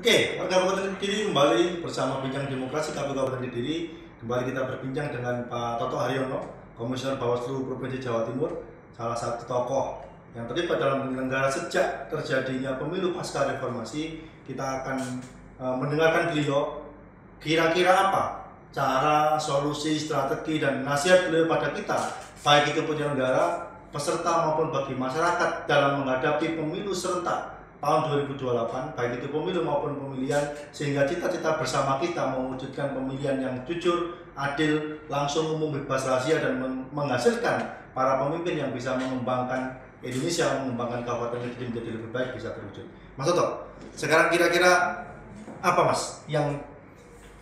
Oke, warga Kabupaten Kediri kembali bersama Bincang Demokrasi KPU Kabupaten Kediri. Kembali kita berbincang dengan Pak Toto Haryono, Komisioner Bawaslu Provinsi Jawa Timur, salah satu tokoh yang terlibat dalam penyelenggara sejak terjadinya pemilu pasca reformasi. Kita akan mendengarkan beliau kira-kira apa cara, solusi, strategi, dan nasihat beliau pada kita, baik itu penyelenggara, peserta maupun bagi masyarakat dalam menghadapi pemilu serentak tahun 2028, baik itu pemilu maupun pemilihan, sehingga cita-cita bersama kita mewujudkan pemilihan yang jujur, adil, langsung, umum, bebas rahasia, dan menghasilkan para pemimpin yang bisa mengembangkan Indonesia, mengembangkan Kabupaten Kediri menjadi lebih baik, bisa terwujud. Mas Toto, sekarang kira-kira apa Mas yang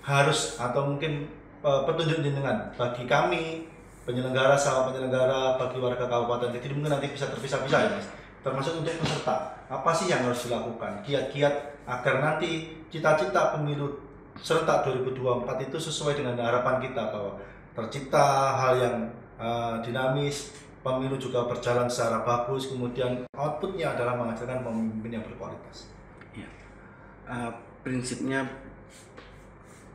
harus atau mungkin petunjuk jenengan bagi kami penyelenggara, sama penyelenggara, bagi warga Kabupaten Kediri, mungkin nanti bisa terpisah-pisah ya Mas, termasuk untuk peserta, apa sih yang harus dilakukan, kiat-kiat agar nanti cita-cita pemilu serentak 2024 itu sesuai dengan harapan kita, bahwa tercipta hal yang dinamis, pemilu juga berjalan secara bagus, kemudian outputnya adalah menghasilkan pemimpin yang berkualitas. Ya. Prinsipnya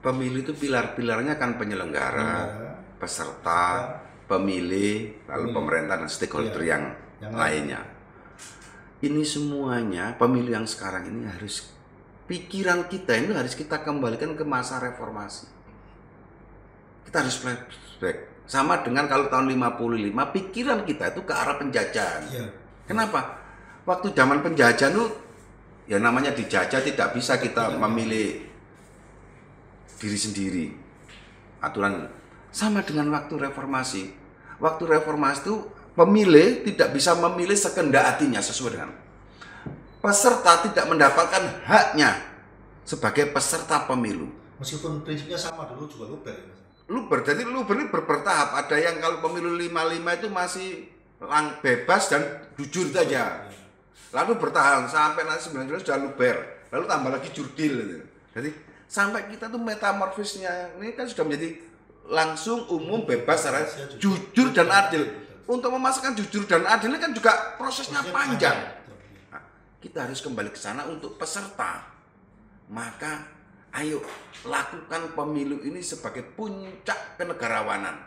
pemilu itu pilar-pilarnya kan penyelenggara, peserta, pemilih, lalu pemerintah dan stakeholder yang lainnya. Ini semuanya pemilu yang sekarang ini harus, pikiran kita ini harus kita kembalikan ke masa reformasi. Kita harus flashback. Sama dengan kalau tahun 55, pikiran kita itu ke arah penjajahan. Kenapa? Waktu zaman penjajahan itu, ya namanya dijajah, tidak bisa kita memilih diri sendiri. Aturan sama dengan waktu reformasi. Waktu reformasi itu pemilih tidak bisa memilih sekehendak hatinya sesuai dengan peserta, tidak mendapatkan haknya sebagai peserta pemilu. Meskipun prinsipnya sama, dulu juga luber. Luber, jadi luber ini bertahap. Ada yang kalau pemilu 55 itu masih bebas dan jujur saja. Lalu bertahan sampai nanti 19 sudah luber. Lalu tambah lagi jurdil. Jadi sampai kita tuh metamorfisnya ini kan sudah menjadi langsung, umum, bebas, jujur dan adil. Untuk memasukkan jujur dan adil ini kan juga prosesnya panjang. Nah, kita harus kembali ke sana untuk peserta. Maka ayo lakukan pemilu ini sebagai puncak kenegarawanan.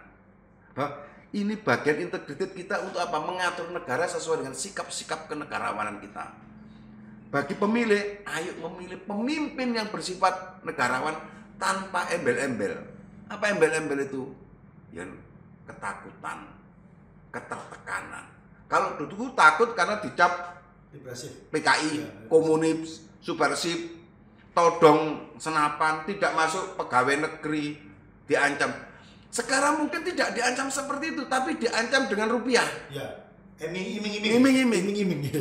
Ini bagian integritas kita untuk apa? Mengatur negara sesuai dengan sikap-sikap kenegarawanan kita. Bagi pemilih, ayo memilih pemimpin yang bersifat negarawan tanpa embel-embel. Apa embel-embel itu? Ya, ketakutan, ketertekanan. Kalau dulu takut karena dicap PKI, komunis, subversif, todong senapan, tidak masuk pegawai negeri, diancam. Sekarang mungkin tidak diancam seperti itu, tapi diancam dengan rupiah. Ya, iming-iming.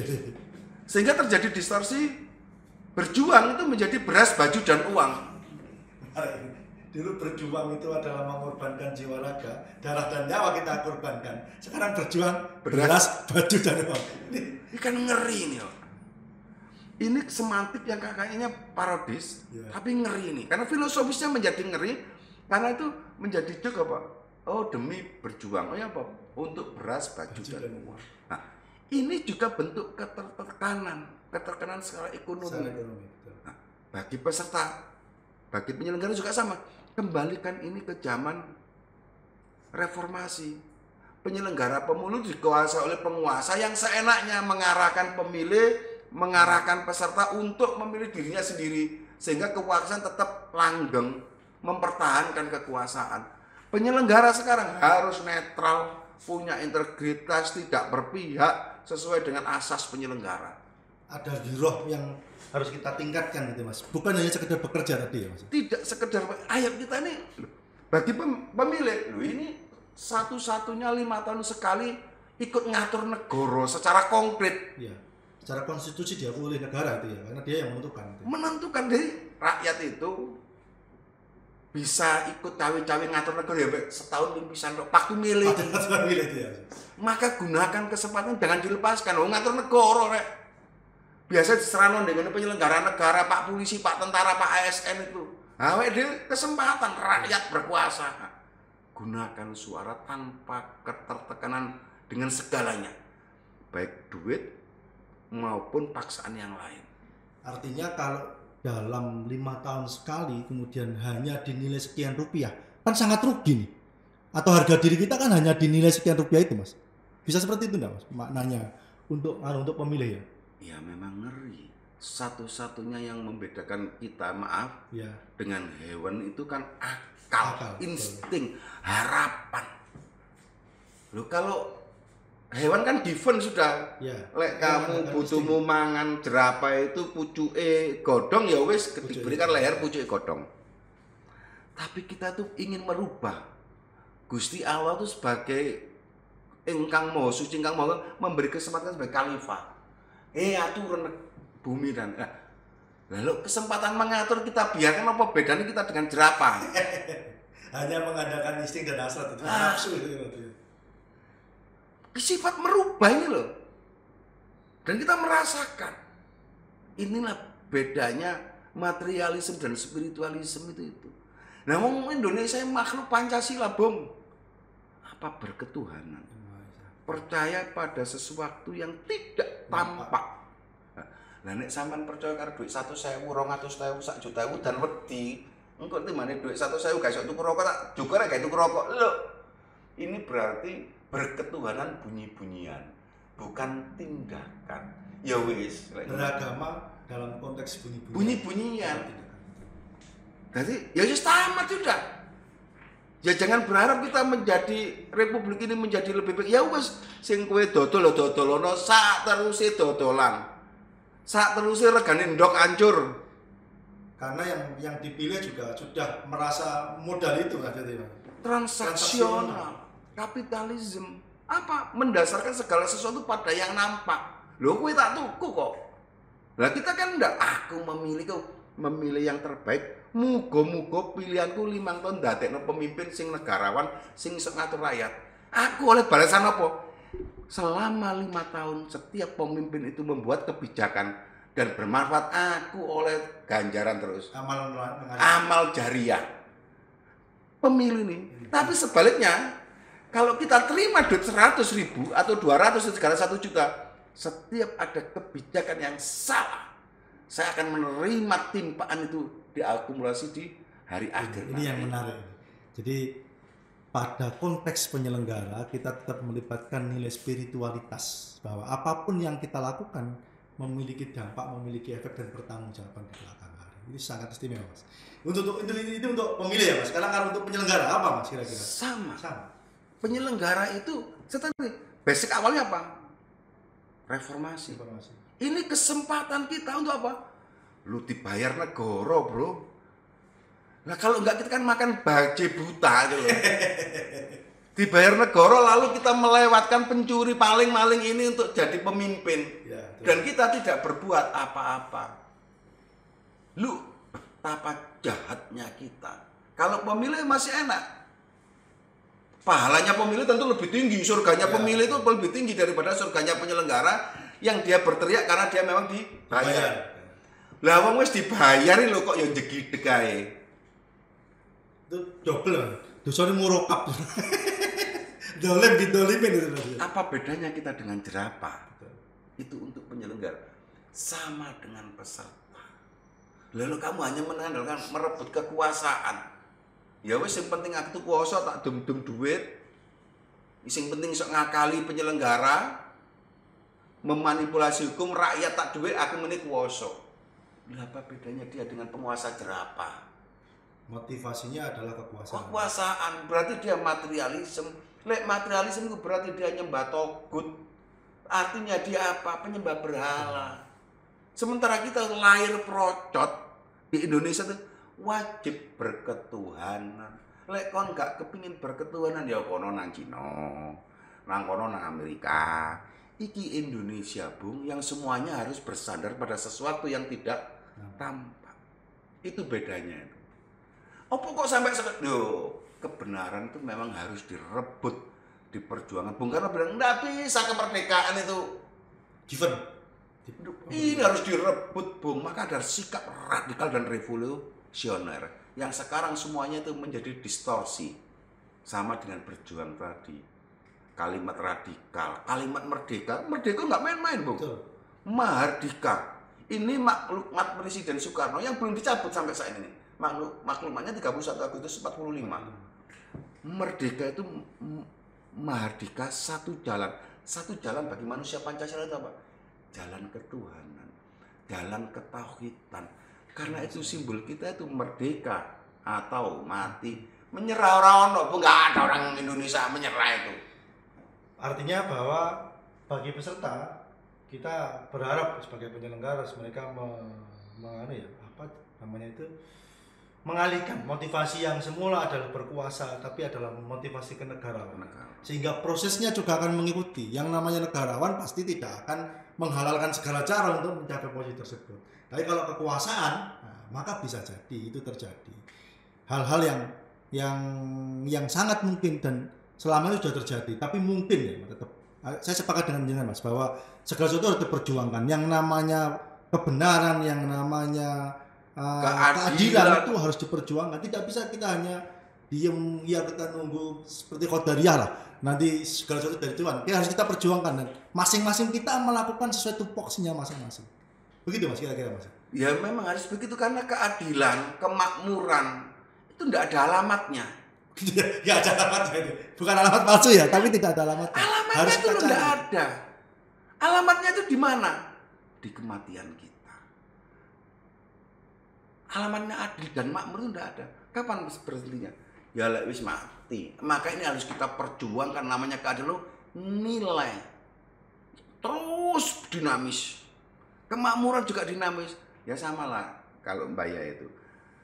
Sehingga terjadi distorsi, berjuang itu menjadi beras, baju, dan uang. Dulu berjuang itu adalah mengorbankan jiwa raga, darah dan nyawa kita korbankan. Sekarang berjuang beras, baju, dan uang. Ini kan ngeri ini. Ini semantik yang kayaknya parodis, tapi ngeri ini. Karena filosofisnya menjadi ngeri, karena itu menjadi juga apa? Oh, demi berjuang. Oh ya apa? Untuk beras, baju, dan uang. Nah, ini juga bentuk ketertekanan secara ekonomi. Nah, bagi peserta, bagi penyelenggara juga sama. Kembalikan ini ke zaman reformasi. Penyelenggara pemilu dikuasai oleh penguasa yang seenaknya mengarahkan pemilih, mengarahkan peserta untuk memilih dirinya sendiri, sehingga kekuasaan tetap langgeng, mempertahankan kekuasaan. Penyelenggara sekarang harus netral, punya integritas, tidak berpihak, sesuai dengan asas penyelenggara. Ada giroh yang harus kita tingkatkan gitu Mas, bukan hanya sekedar bekerja tadi ya Mas. Tidak sekedar, ayo kita ini bagi pemilih, ini satu-satunya 5 tahun sekali ikut ngatur negara secara konkret. Ya, secara konstitusi diakui oleh negara itu ya, karena dia yang menentukan. Menentukan, dari rakyat itu bisa ikut cawe-cawe ngatur negara ya setahun pimpisan waktu milih. Maka gunakan kesempatan, jangan dilepaskan. Ngatur negara rek. Biasa diserahkan dengan penyelenggara negara, Pak Polisi, Pak Tentara, Pak ASN itu. Awake kesempatan rakyat berkuasa. Gunakan suara tanpa ketertekanan dengan segalanya. Baik duit maupun paksaan yang lain. Artinya kalau dalam 5 tahun sekali kemudian hanya dinilai sekian rupiah, kan sangat rugi nih. Atau harga diri kita kan hanya dinilai sekian rupiah itu, Mas. Bisa seperti itu enggak, Mas? Maknanya untuk pemilih ya. Ya memang ngeri. Satu-satunya yang membedakan kita, maaf, Ya. dengan hewan itu kan akal, insting, harapan. Loh kalau hewan kan given sudah. Ya. Lek kamu butuhmu mangan jerapah itu pucuke godhong ya wis diberikan leher pucuke godhong. Tapi kita tuh ingin merubah. Gusti Allah tuh sebagai ingkang maha suci, ingkang maha memberi kesempatan sebagai khalifah. Aturan bumi dan lalu kesempatan mengatur kita biarkan, apa bedanya kita dengan jerapah? Hanya mengadakan insting dan hasrat itu nafsu itu. Sifat merubah ini loh. Dan kita merasakan inilah bedanya materialisme dan spiritualisme itu. Nah, wong Indonesia makhluk Pancasila, Bung. Apa berketuhanan? Percaya pada sesuatu yang tidak tampak. Lah nek sampean percaya karo duit 100.000, 200.000, 1 juta dan wedi, engko timane duit 100.000 gak iso tuku rokok tak juga gak tuku rokok. Loh. Ini berarti berketuhanan bunyi-bunyian, bukan tindakan. Ya wis, beragama dalam konteks bunyi-bunyian. Bunyi-bunyian. Jadi ya wis tamat sudah. Ya jangan berharap kita menjadi republik ini menjadi lebih baik. Ya wis sing kowe dodol-dodolono sak teruse dodolan. Sak teruse regane ndok hancur. Karena yang dipilih juga sudah merasa modal itu kan jadi transaksional, kapitalisme. Apa? Mendasarkan segala sesuatu pada yang nampak. Loh, kowe tak tuku kok. Lah kita kan ndak, aku memilih yang terbaik. Muga-muga pilihanku 5 tahun dadekno pemimpin sing negarawan, sing iso ngatur rakyat. Aku oleh balasan apa? Selama 5 tahun setiap pemimpin itu membuat kebijakan dan bermanfaat, aku oleh ganjaran terus. Amal jariah. Pemilu ini. Tapi sebaliknya, kalau kita terima duit 100.000 atau 200 segala 1 juta, setiap ada kebijakan yang salah, saya akan menerima timpaan itu diakumulasi di hari akhir. Ini yang menarik. Jadi pada konteks penyelenggara kita tetap melibatkan nilai spiritualitas bahwa apapun yang kita lakukan memiliki dampak, memiliki efek dan pertanggungjawaban di belakang hari. Ini sangat istimewa, Mas. Itu untuk pemilih ya, Mas. Sekarang kalau untuk penyelenggara apa, Mas, kira-kira? Sama. Penyelenggara itu sebenarnya basic awalnya apa? Reformasi. Ini kesempatan kita untuk apa? Lu dibayar negara, bro. Nah kalau enggak kita kan makan baje buta gitu loh. Dibayar negara lalu kita melewatkan pencuri paling-maling ini untuk jadi pemimpin. Ya, dan kita tidak berbuat apa-apa. Lu betapa jahatnya kita. Kalau pemilih masih enak. Pahalanya pemilih tentu lebih tinggi. Surganya pemilih itu lebih tinggi daripada surganya penyelenggara yang dia berteriak karena dia memang dibayar. Lah wong wis dibayarin lho kok ya jegideg ae. Itu double. Dosane murokap. Dolim didolimin itu. Apa bedanya kita dengan jerapah? Itu untuk penyelenggara. Sama dengan peserta. Lalu kamu hanya mengandalkan merebut kekuasaan. Ya wis yang penting aku tuh kuasa tak dem-dem duit. Sing penting sok ngakali penyelenggara. Memanipulasi hukum rakyat tak duit aku meni kuasa. Apa bedanya dia dengan penguasa jerapah? Motivasinya adalah kekuasaan. Kekuasaan berarti dia materialisme. Lek materialisme itu berarti dia nyembah togut. Artinya dia apa? Penyembah berhala. Sementara kita lahir procot di Indonesia itu wajib berketuhanan. Lek kon gak kepingin berketuhanan ya kono nang Cina, nang kono nang Amerika. Iki Indonesia, Bung, yang semuanya harus bersandar pada sesuatu yang tidak tampak. Itu bedanya itu. Apa kok sampai kebenaran itu memang harus direbut, diperjuangkan. Bung Karno bilang enggak bisa kemerdekaan itu given. Ini harus direbut, Bung. Maka ada sikap radikal dan revolusioner yang sekarang semuanya itu menjadi distorsi. Sama dengan berjuang tadi. Kalimat radikal, kalimat merdeka nggak main-main, Bung. Mahardika Ini maklumat Presiden Soekarno yang belum dicabut sampai saat ini. Maklumatnya 31 Agustus 45. Merdeka itu mahardika satu jalan. Satu jalan bagi manusia Pancasila itu apa? Jalan ketuhanan, jalan ketauhidan. Karena itu simbol kita itu merdeka atau mati. Menyerah orang enggak ada orang Indonesia menyerah itu. Artinya bahwa bagi peserta kita berharap sebagai penyelenggara mereka mengalihkan motivasi yang semula adalah berkuasa tapi adalah motivasi kenegarawanan. Sehingga prosesnya juga akan mengikuti. Yang namanya negarawan pasti tidak akan menghalalkan segala cara untuk mencapai posisi tersebut. Tapi kalau kekuasaan, maka bisa jadi itu terjadi. Hal-hal yang sangat mungkin dan selama itu sudah terjadi, tapi mungkin ya tetap. Saya sepakat dengan jenengan Mas bahwa segala sesuatu harus diperjuangkan. Yang namanya kebenaran, yang namanya keadilan itu harus diperjuangkan. Tidak bisa kita hanya diem, ya kita nunggu seperti Qadariyah lah. Nanti segala sesuatu dari Tuhan. Ya harus kita perjuangkan dan masing-masing kita melakukan sesuai tupoksinya masing-masing. Begitu Mas kira-kira Mas. Ya memang harus begitu karena keadilan, kemakmuran itu tidak ada alamatnya. Ya ada alamatnya itu. Bukan alamat palsu ya, tapi tidak ada alamatnya. Alamatnya harus itu tidak ada. Alamatnya itu di mana? Di kematian kita. Alamatnya adil dan makmur itu tidak ada. Kapan berhentinya? Ya wis mati. Maka ini harus kita perjuangkan namanya keadilan nilai. Terus dinamis. Kemakmuran juga dinamis. Ya samalah kalau Mbaya itu.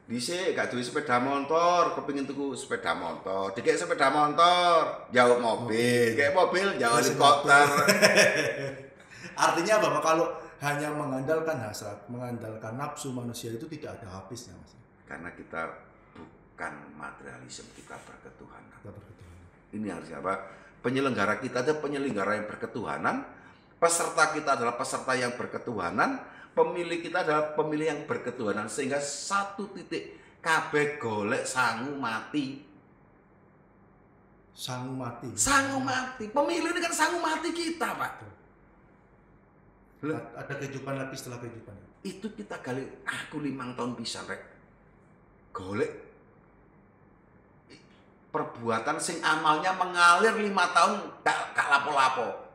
Dhisik gak duwe sepeda motor, kepengin tuku sepeda motor. Dikek sepeda motor, jauh mobil. Kayak mobil, jauh helikopter. Artinya Bapak kalau hanya mengandalkan hasrat, mengandalkan nafsu manusia itu tidak ada habisnya Mas. Karena kita bukan materialisme, kita berketuhanan. Kita berketuhanan. Ini harus apa? Penyelenggara kita adalah penyelenggara yang berketuhanan. Peserta kita adalah peserta yang berketuhanan. Pemilih kita adalah pemilih yang berketuhanan. Sehingga satu titik kabeh golek sangu mati. Sangu mati. Sangu mati. Pemilih ini kan sangu mati kita, Pak. Ada kehidupan lagi setelah kehidupan. Itu kita gali. Aku 5 tahun bisa rek. Golek perbuatan sing amalnya mengalir 5 tahun gak lapo-lapo.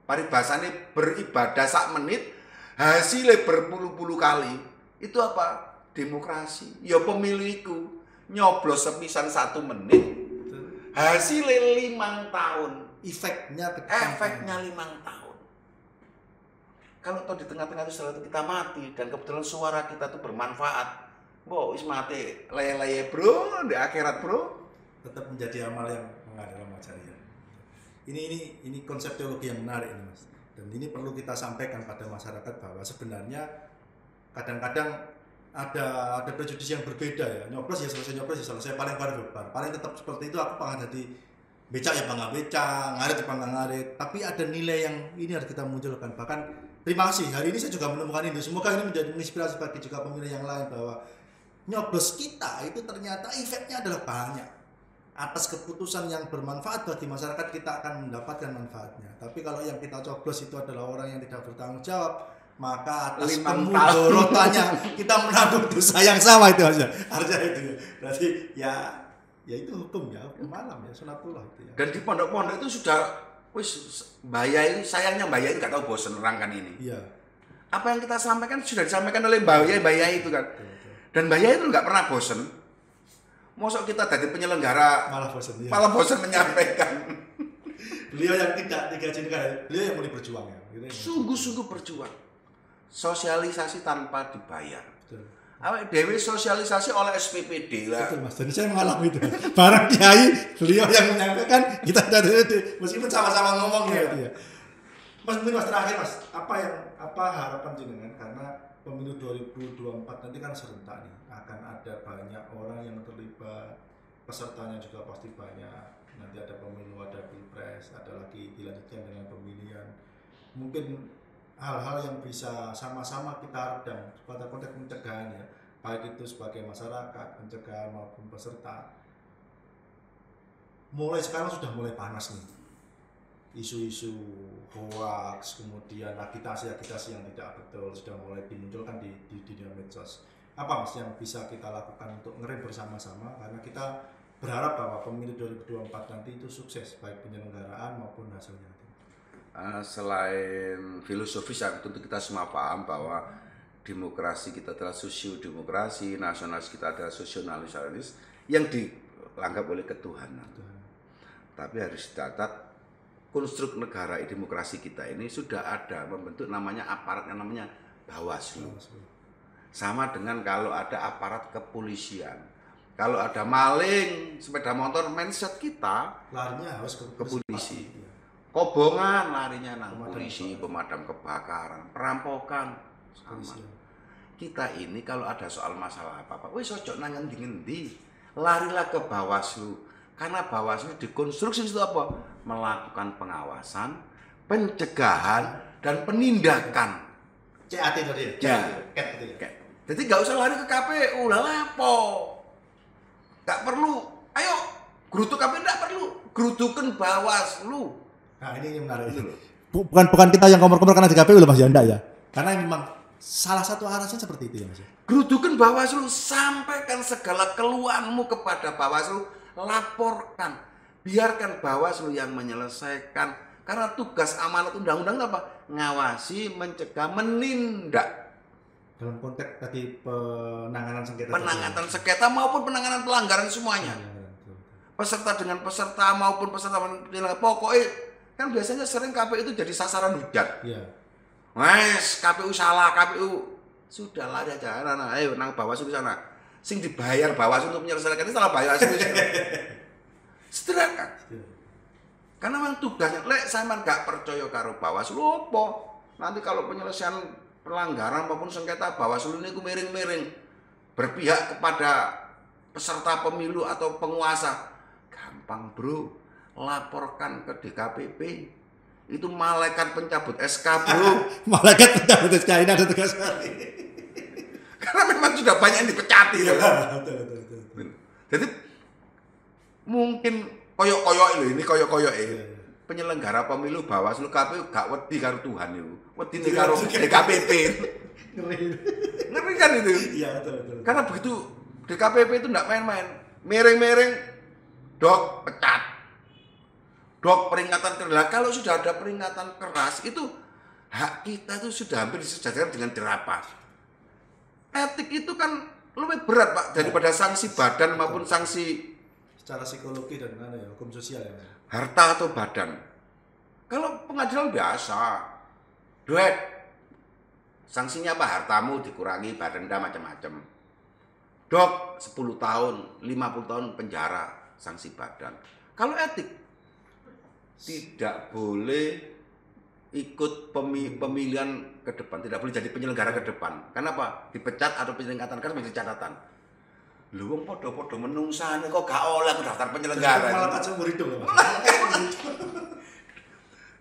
Paribasane beribadah sak menit, hasilnya berpuluh-puluh kali. Itu apa? Demokrasi. Ya pemilihku nyoblos sepisan 1 menit, hasilnya 5 tahun. Efeknya 5 tahun. Kalau toh di tengah-tengah itu setelah itu kita mati dan kebetulan suara kita tuh bermanfaat, wis mati leye-leye bro, di akhirat bro, tetap menjadi amal yang mengadakan macaria. Ini konsep teologi yang menarik ini Mas. Dan ini perlu kita sampaikan pada masyarakat bahwa sebenarnya kadang-kadang ada prejudis yang berbeda ya. Nyoblos ya selesai paling barbar. Paling tetap seperti itu aku pengen jadi becak ya bangga becak, ngarit ya bangga ngarit. Tapi ada nilai yang ini harus kita munculkan. Bahkan terima kasih hari ini saya juga menemukan ini. Semoga ini menjadi inspirasi bagi juga pemilih yang lain bahwa nyoblos kita itu ternyata efeknya adalah banyak. Atas keputusan yang bermanfaat bagi masyarakat kita akan mendapatkan manfaatnya. Tapi kalau yang kita coblos itu adalah orang yang tidak bertanggung jawab, maka atas pemudorotannya kita menanggung dosa yang sama itu aja. Harusnya itu. Berarti ya itu hukum ya, hukum malam ya, sunatullah itu ya. Dan di pondok-pondok itu sudah Mbaya ini, sayangnya Mbaya ini nggak tahu bosan nerangkan ini. Iya. Apa yang kita sampaikan sudah disampaikan oleh Mbaya itu kan. Dan Mbaya itu nggak pernah bosan. Mosok kita dari penyelenggara malah bosan ya. Malah bosan menyampaikan. Beliau yang tidak digaji negara, beliau yang mau berjuang ya. Sungguh-sungguh berjuang. Sosialisasi tanpa dibayar. Betul. Awake dhewe sosialisasi oleh SPPD lah. Betul Mas, dan saya mengalami itu. Barang kiai, beliau yang menyampaikan, kita dari meskipun sama-sama ngomong gitu ya. Mas, mungkin Mas terakhir Mas, apa harapan jenengan karena pemilu 2024 nanti kan serentak nih, akan ada banyak orang yang terlibat, pesertanya juga pasti banyak. Nanti ada pemilu, ada pilpres, ada lagi dilanjutkan dengan pemilihan. Mungkin hal-hal yang bisa sama-sama kita redam pada konteks pencegahan ya, baik itu sebagai masyarakat, pencegahan maupun peserta. Mulai sekarang sudah mulai panas nih. isu-isu hoax, kemudian agitasi-agitasi yang tidak betul sudah mulai dimunculkan di dunia medsos. Apa Mas yang bisa kita lakukan untuk ngerem bersama-sama, karena kita berharap bahwa pemilu 2024 nanti itu sukses baik penyelenggaraan maupun hasilnya. Selain filosofis yang tentu kita semua paham bahwa demokrasi kita adalah sosiodemokrasi, nasionalis kita adalah sosionalis yang dianggap oleh ketuhanan. Tapi harus dicatat, konstruk negara demokrasi kita ini sudah ada membentuk namanya aparat yang namanya Bawaslu. Sama dengan kalau ada aparat kepolisian. Kalau ada maling sepeda motor, mindset kita larinya harus ke polisi. Kobongan larinya nang polisi, pemadam kebakaran, perampokan sama. Kita ini kalau ada soal masalah apa-apa, wis ojo nang ngendi-ngendi, larilah ke Bawaslu. Karena Bawaslu dikonstruksi itu apa? Melakukan pengawasan, pencegahan, dan penindakan. CAT tadi ya? Ya. Jadi nggak usah lari ke KPU, lah lapo. Nggak perlu, ayo gerutuk KPU nggak perlu, gerutukan Bawaslu. Nah ini menarik. Bukan kita yang komor-komor karena di KPU loh Mas Yanda ya. Karena memang salah satu alasan seperti itu ya Mas. Gerutukan Bawaslu, sampaikan segala keluhanmu kepada Bawaslu, laporkan. Biarkan Bawaslu yang menyelesaikan. Karena tugas amanat undang-undang apa? Ngawasi, mencegah, menindak. Dalam konteks tadi penanganan sengketa. Penanganan sengketa maupun penanganan pelanggaran semuanya. Peserta dengan peserta maupun peserta penyelenggara. Pokoknya kan biasanya sering KPU itu jadi sasaran hujat. Iya. Wes, KPU salah, KPU sudah lari aja. Nah, ayo nang Bawaslu di sana. Sing dibayar Bawaslu untuk menyelesaikan ini salah Bawaslu. Sederhana. Karena memang tugasnya, lek sampean gak percaya karo Bawaslu apa? Nanti kalau penyelesaian pelanggaran maupun sengketa Bawaslu ini miring-miring berpihak kepada peserta pemilu atau penguasa. Gampang bro, laporkan ke DKPP. Itu malaikat pencabut SK bro. Malaikat pencabut SK ini ada tugas sekali. Karena memang sudah banyak yang dipecati. Betul. Jadi mungkin koyok-koyok ini koyok-koyok penyelenggara pemilu Bawaslu KPU gak wedi karo Tuhan itu. Wedi karo DKPP. Ngeri kan itu? Iya betul. Karena begitu DKPP itu enggak main-main. Miring-miring dok pecat. Dok peringatan keras. Kalau sudah ada peringatan keras itu hak kita itu sudah hampir disejajarkan dengan jerapah. Etik itu kan lebih berat Pak daripada sanksi badan maupun sanksi secara psikologi dan hukum sosial ya. Harta atau badan. Kalau pengadilan biasa, duit, sanksinya apa? Hartamu dikurangi, denda macam-macam. Dok, 10 tahun, 50 tahun penjara, sanksi badan. Kalau etik, tidak boleh ikut pemilihan ke depan, tidak boleh jadi penyelenggara ke depan. Kenapa? Dipecat atau penyelenggaraan kan menjadi catatan. Lu wong podo-podo menungsane kok gak oleh daftar penyelenggara. Malah kan seumur hidup ya Mas.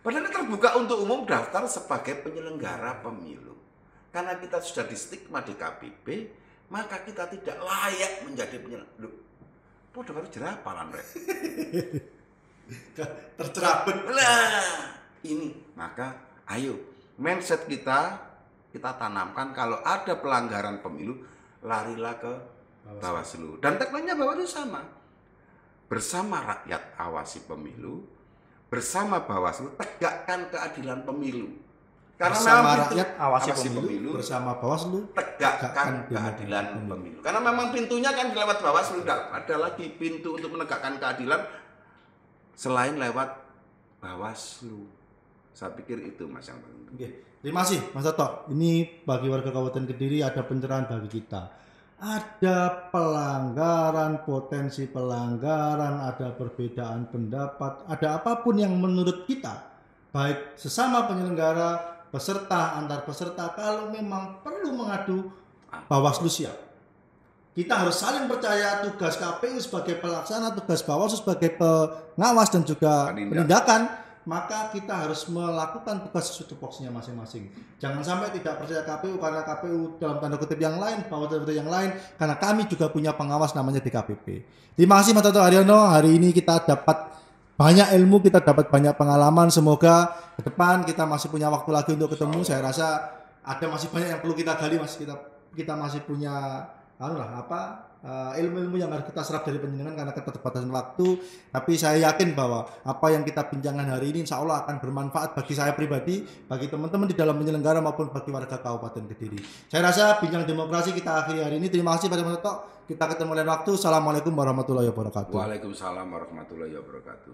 Padahal terbuka untuk umum daftar sebagai penyelenggara pemilu. Karena kita sudah distigma di KPP, maka kita tidak layak menjadi penyelenggara. Podo karo jerapalan rek. Tercerabut. Lah, ini maka ayo mindset kita tanamkan kalau ada pelanggaran pemilu larilah ke Bawaslu. Dan tagline-nya Bawaslu sama. Bersama rakyat awasi pemilu, bersama Bawaslu tegakkan keadilan pemilu. Karena bersama rakyat awasi pemilu, bersama Bawaslu tegakkan keadilan pemilu. Karena memang pintunya kan lewat Bawaslu, tidak ada lagi pintu untuk menegakkan keadilan selain lewat Bawaslu. Saya pikir itu Mas yang penting. Oke. Terima kasih Mas Toto. Ini bagi warga Kabupaten Kediri ada pencerahan bagi kita. Ada pelanggaran, potensi pelanggaran, ada perbedaan pendapat, ada apapun yang menurut kita, baik sesama penyelenggara, peserta, antar peserta, kalau memang perlu mengadu, Bawaslu siap. Kita harus saling percaya tugas KPU sebagai pelaksana, tugas Bawaslu sebagai pengawas dan juga penindakan. Maka kita harus melakukan tugas sesuai tupoksinya masing-masing. Jangan sampai tidak percaya KPU karena KPU dalam tanda kutip yang lain, Bawaslu yang lain, karena kami juga punya pengawas namanya DKPP. Terima kasih Mas Toto Haryono. Hari ini kita dapat banyak ilmu, kita dapat banyak pengalaman. Semoga ke depan kita masih punya waktu lagi untuk ketemu. Saya rasa ada masih banyak yang perlu kita gali, Mas. Kita masih punya ilmu-ilmu yang harus kita serap dari penjenengan karena keterbatasan waktu. Tapi saya yakin bahwa apa yang kita bincangkan hari ini insya Allah akan bermanfaat bagi saya pribadi, bagi teman-teman di dalam penyelenggara maupun bagi warga Kabupaten Kediri. Saya rasa bincang demokrasi kita akhiri hari ini. Terima kasih pada Mas Toto. Kita ketemu lain waktu. Assalamualaikum warahmatullahi wabarakatuh. Waalaikumsalam warahmatullahi wabarakatuh.